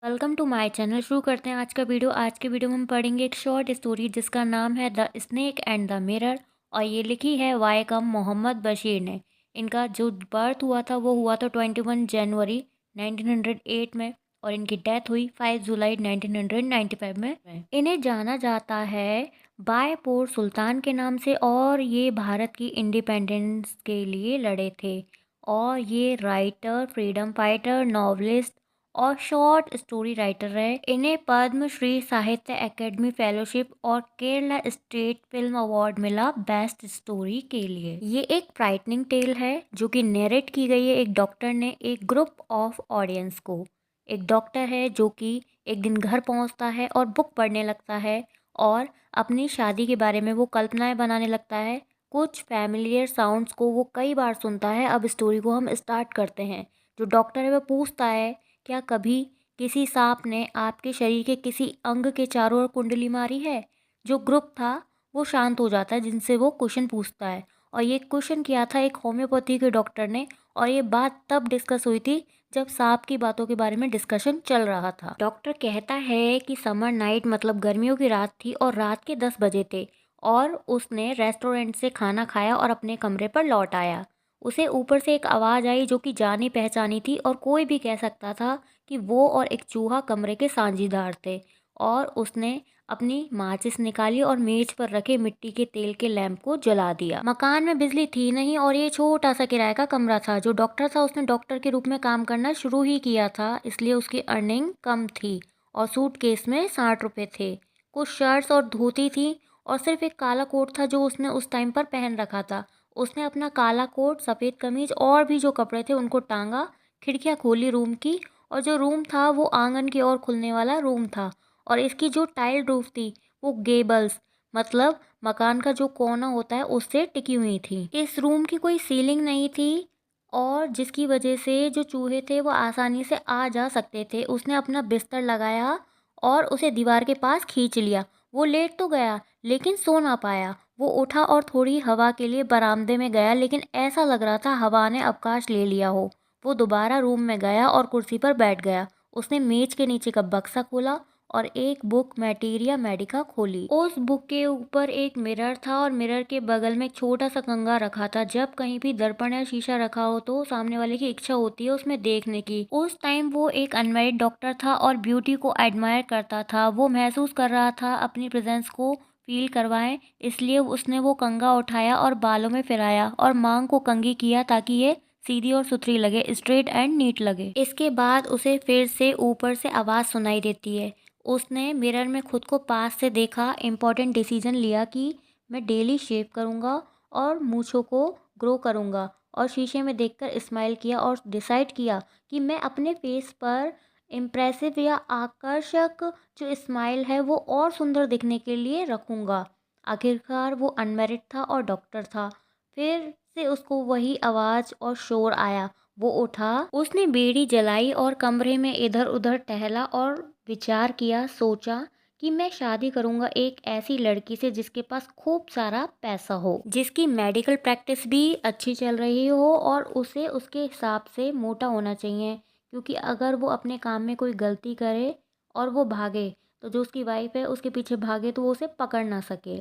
Welcome to my channel. शुरू करते हैं आज का वीडियो। आज के वीडियो में हम पढ़ेंगे एक शॉर्ट स्टोरी जिसका नाम है the snake and the mirror और ये लिखी है वायकम मोहम्मद बशीर ने। इनका जो बर्थ हुआ था वो हुआ था 21 जनवरी 1908 में और इनकी डेथ हुई 5 जुलाई 1995 में। इन्हें जाना जाता है बायपोर सुल्तान के नाम से और ये भारत की इंडिपेंडेंस के लिए लड़े थे और ये राइटर, फ्रीडम फाइटर, नॉवलिस्ट और शॉर्ट स्टोरी राइटर रहे। इन्हें पद्म श्री साहित्य एकेडमी फेलोशिप और केरला स्टेट फिल्म अवार्ड मिला बेस्ट स्टोरी के लिए। ये एक फ्राइटनिंग टेल है जो कि नरेट की गई है एक डॉक्टर ने एक ग्रुप ऑफ ऑडियंस को। एक डॉक्टर है जो कि एक दिन घर पहुंचता है और बुक पढ़ने लगता है और अपनी शादी के बारे में वो कल्पनाएं बनाने लगता है। कुछ फैमिलियर साउंड्स को वो कई बार सुनता है। अब स्टोरी को हम स्टार्ट करते हैं। जो डॉक्टर है वह पूछता है, क्या कभी किसी सांप ने आपके शरीर के किसी अंग के चारों ओर कुंडली मारी है? जो ग्रुप था वो शांत हो जाता है जिनसे वो क्वेश्चन पूछता है और ये क्वेश्चन किया था एक होम्योपैथी के डॉक्टर ने और ये बात तब डिस्कस हुई थी जब सांप की बातों के बारे में डिस्कशन चल रहा था। डॉक्टर कहता है कि समर नाइट मतलब गर्मियों की रात थी और रात के 10 बजे थे और उसने रेस्टोरेंट से खाना खाया और अपने कमरे पर लौट आया। उसे ऊपर से एक आवाज़ आई जो कि जानी पहचानी थी और कोई भी कह सकता था कि वो और एक चूहा कमरे के साझीदार थे और उसने अपनी माचिस निकाली और मेज पर रखे मिट्टी के तेल के लैंप को जला दिया। मकान में बिजली थी नहीं और ये छोटा सा किराए का कमरा था। जो डॉक्टर था उसने डॉक्टर के रूप में काम करना शुरू ही किया था इसलिए उसकी अर्निंग कम थी और सूटकेस में 60 रुपये थे। कुछ शर्ट्स और धोती थी और सिर्फ एक काला कोट था जो उसने उस टाइम पर पहन रखा था। उसने अपना काला कोट, सफ़ेद कमीज और भी जो कपड़े थे उनको टांगा, खिड़कियाँ खोली रूम की और जो रूम था वो आंगन की ओर खुलने वाला रूम था और इसकी जो टाइल रूफ थी वो गेबल्स मतलब मकान का जो कोना होता है उससे टिकी हुई थी। इस रूम की कोई सीलिंग नहीं थी और जिसकी वजह से जो चूहे थे वो आसानी से आ जा सकते थे। उसने अपना बिस्तर लगाया और उसे दीवार के पास खींच लिया। वो लेट तो गया लेकिन सो ना पाया। वो उठा और थोड़ी हवा के लिए बरामदे में गया लेकिन ऐसा लग रहा था हवा ने अवकाश ले लिया हो। वो दोबारा रूम में गया और कुर्सी पर बैठ गया। उसने मेज के नीचे का बक्सा खोला और एक बुक मैटेरिया मेडिका खोली। उस बुक के ऊपर एक मिरर था और मिरर के बगल में एक छोटा सा कंघा रखा था। जब कहीं भी दर्पण या शीशा रखा हो तो सामने वाले की इच्छा होती है उसमें देखने की। उस टाइम वो एक अनमैरिड डॉक्टर था और ब्यूटी को एडमायर करता था। वो महसूस कर रहा था अपनी प्रेजेंस को फील करवाएं, इसलिए उसने वो कंघा उठाया और बालों में फिराया और मांग को कंघी किया ताकि ये सीधी और सुथरी लगे, स्ट्रेट एंड नीट लगे। इसके बाद उसे फिर से ऊपर से आवाज़ सुनाई देती है। उसने मिरर में खुद को पास से देखा, इम्पोर्टेंट डिसीजन लिया कि मैं डेली शेव करूँगा और मूँछों को ग्रो करूँगा और शीशे में देखकर स्माइल किया और डिसाइड किया कि मैं अपने फेस पर इम्प्रेसिव या आकर्षक जो स्माइल है वो और सुंदर दिखने के लिए रखूँगा। आखिरकार वो अनमैरिड था और डॉक्टर था। फिर से उसको वही आवाज़ और शोर आया। वो उठा, उसने बीड़ी जलाई और कमरे में इधर उधर टहला और विचार किया। सोचा कि मैं शादी करूंगा एक ऐसी लड़की से जिसके पास खूब सारा पैसा हो, जिसकी मेडिकल प्रैक्टिस भी अच्छी चल रही हो और उसे उसके हिसाब से मोटा होना चाहिए क्योंकि अगर वो अपने काम में कोई गलती करे और वो भागे तो जो उसकी वाइफ है उसके पीछे भागे तो वो उसे पकड़ ना सके।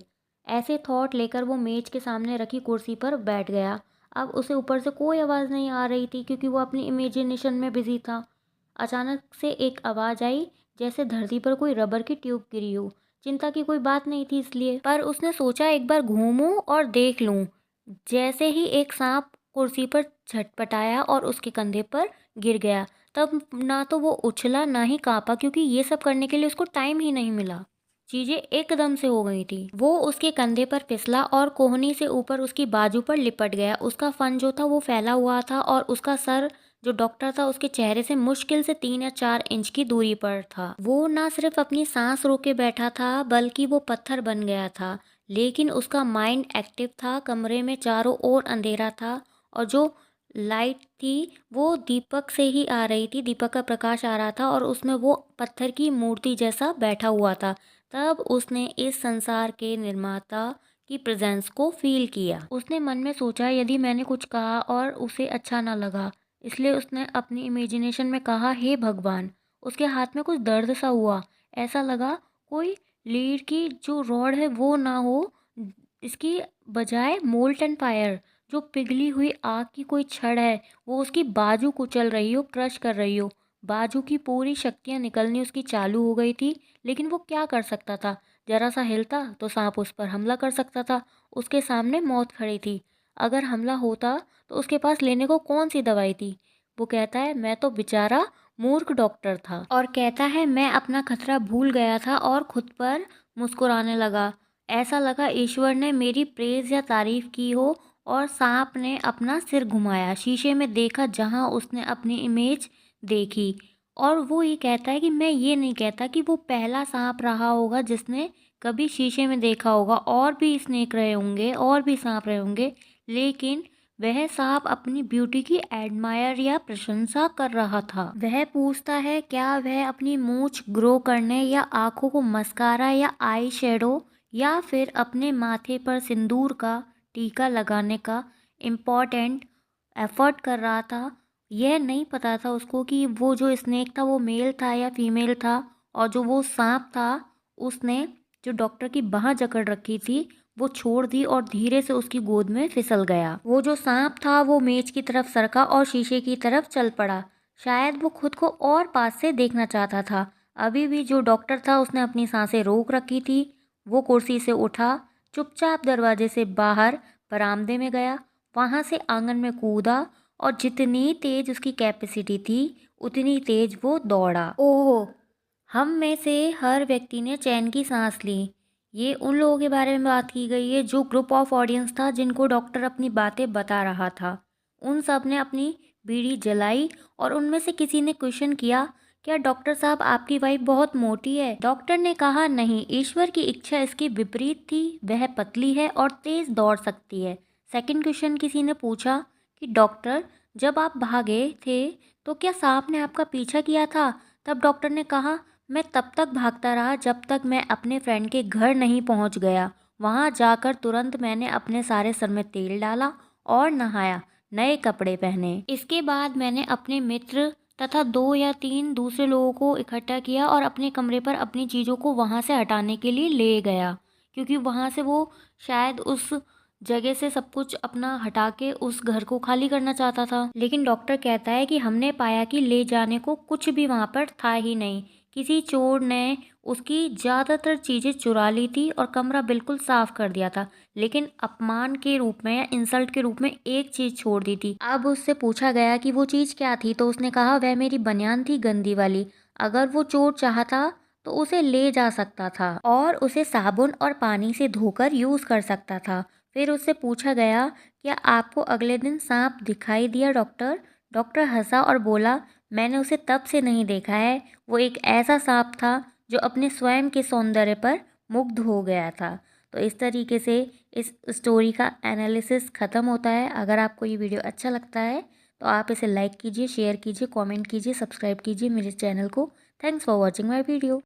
ऐसे थॉट लेकर वो मेज के सामने रखी कुर्सी पर बैठ गया। अब उसे ऊपर से कोई आवाज़ नहीं आ रही थी क्योंकि वो अपनी इमेजिनेशन में बिजी था। अचानक से एक आवाज़ आई जैसे धरती पर कोई रबर की ट्यूब गिरी हो। चिंता की कोई बात नहीं थी इसलिए, पर उसने सोचा एक बार घूमूं और देख लूं। जैसे ही एक सांप कुर्सी पर झटपटाया और उसके कंधे पर गिर गया, तब ना तो वो उछला ना ही कांपा क्योंकि ये सब करने के लिए उसको टाइम ही नहीं मिला। चीजें एकदम से हो गई थी। वो उसके कंधे पर फिसला और कोहनी से ऊपर उसकी बाजू पर लिपट गया। उसका फन जो था वो फैला हुआ था और उसका सर जो डॉक्टर था उसके चेहरे से मुश्किल से 3 या 4 इंच की दूरी पर था। वो ना सिर्फ अपनी सांस रोके बैठा था बल्कि वो पत्थर बन गया था, लेकिन उसका माइंड एक्टिव था। कमरे में चारों ओर अंधेरा था और जो लाइट थी वो दीपक से ही आ रही थी। दीपक का प्रकाश आ रहा था और उसमें वो पत्थर की मूर्ति जैसा बैठा हुआ था। तब उसने इस संसार के निर्माता की प्रेजेंस को फील किया। उसने मन में सोचा यदि मैंने कुछ कहा और उसे अच्छा ना लगा, इसलिए उसने अपनी इमेजिनेशन में कहा, हे भगवान। उसके हाथ में कुछ दर्द सा हुआ। ऐसा लगा कोई लीड की जो रॉड है वो ना हो, इसकी बजाय मोल्टन फायर, जो पिघली हुई आग की कोई छड़ है, वो उसकी बाजू कुचल रही हो, क्रश कर रही हो। बाजू की पूरी शक्तियाँ निकलनी उसकी चालू हो गई थी, लेकिन वो क्या कर सकता था? ज़रा सा हिलता तो सांप उस पर हमला कर सकता था। उसके सामने मौत खड़ी थी। अगर हमला होता तो उसके पास लेने को कौन सी दवाई थी? वो कहता है मैं तो बेचारा मूर्ख डॉक्टर था, और कहता है मैं अपना खतरा भूल गया था और खुद पर मुस्कुराने लगा। ऐसा लगा ईश्वर ने मेरी प्रेज़ या तारीफ़ की हो, और सांप ने अपना सिर घुमाया, शीशे में देखा जहाँ उसने अपनी इमेज देखी। और वो ये कहता है कि मैं ये नहीं कहता कि वो पहला सांप रहा होगा जिसने कभी शीशे में देखा होगा, और भी स्नेक रहे होंगे और भी सांप रहे होंगे, लेकिन वह सांप अपनी ब्यूटी की एडमायर या प्रशंसा कर रहा था। वह पूछता है क्या वह अपनी मूंछ ग्रो करने या आंखों को मस्कारा या आई शेडो या फिर अपने माथे पर सिंदूर का टीका लगाने का इम्पोर्टेंट एफर्ट कर रहा था। यह नहीं पता था उसको कि वो जो स्नेक था वो मेल था या फीमेल था, और जो वो सांप था उसने जो डॉक्टर की बाह जकड़ रखी थी वो छोड़ दी और धीरे से उसकी गोद में फिसल गया। वो जो सांप था वो मेज की तरफ सरका और शीशे की तरफ चल पड़ा। शायद वो खुद को और पास से देखना चाहता था। अभी भी जो डॉक्टर था उसने अपनी सांसें रोक रखी थी। वो कुर्सी से उठा, चुपचाप दरवाजे से बाहर बरामदे में गया, वहाँ से आंगन में कूदा, और जितनी तेज उसकी कैपेसिटी थी उतनी तेज वो दौड़ा। ओह! हम में से हर व्यक्ति ने चैन की सांस ली। ये उन लोगों के बारे में बात की गई है जो ग्रुप ऑफ ऑडियंस था जिनको डॉक्टर अपनी बातें बता रहा था। उन सब ने अपनी बीड़ी जलाई और उनमें से किसी ने क्वेश्चन किया, क्या डॉक्टर साहब आपकी वाइफ बहुत मोटी है? डॉक्टर ने कहा नहीं, ईश्वर की इच्छा इसके विपरीत थी, वह पतली है और तेज दौड़ सकती है। सेकंड क्वेश्चन किसी ने पूछा कि डॉक्टर जब आप भागे थे तो क्या सांप ने आपका पीछा किया था? तब डॉक्टर ने कहा मैं तब तक भागता रहा जब तक मैं अपने फ्रेंड के घर नहीं पहुंच गया। वहां जाकर तुरंत मैंने अपने सारे सर में तेल डाला और नहाया, नए कपड़े पहने। इसके बाद मैंने अपने मित्र तथा 2 या 3 दूसरे लोगों को इकट्ठा किया और अपने कमरे पर अपनी चीज़ों को वहां से हटाने के लिए ले गया, क्योंकि वहां से वो शायद उस जगह से सब कुछ अपना हटा के उस घर को खाली करना चाहता था। लेकिन डॉक्टर कहता है कि हमने पाया कि ले जाने को कुछ भी वहाँ पर था ही नहीं। किसी चोर ने उसकी ज़्यादातर चीज़ें चुरा ली थी और कमरा बिल्कुल साफ कर दिया था, लेकिन अपमान के रूप में या इंसल्ट के रूप में एक चीज़ छोड़ दी थी। अब उससे पूछा गया कि वो चीज़ क्या थी, तो उसने कहा वह मेरी बनियान थी गंदी वाली। अगर वो चोर चाहता तो उसे ले जा सकता था और उसे साबुन और पानी से धोकर यूज़ कर सकता था। फिर उससे पूछा गया क्या आपको अगले दिन सांप दिखाई दिया डॉक्टर? डॉक्टर हंसा और बोला मैंने उसे तब से नहीं देखा है। वो एक ऐसा सांप था जो अपने स्वयं के सौंदर्य पर मुग्ध हो गया था। तो इस तरीके से इस स्टोरी का एनालिसिस ख़त्म होता है। अगर आपको ये वीडियो अच्छा लगता है तो आप इसे लाइक कीजिए, शेयर कीजिए, कमेंट कीजिए, सब्सक्राइब कीजिए मेरे चैनल को। Thanks for watching my video.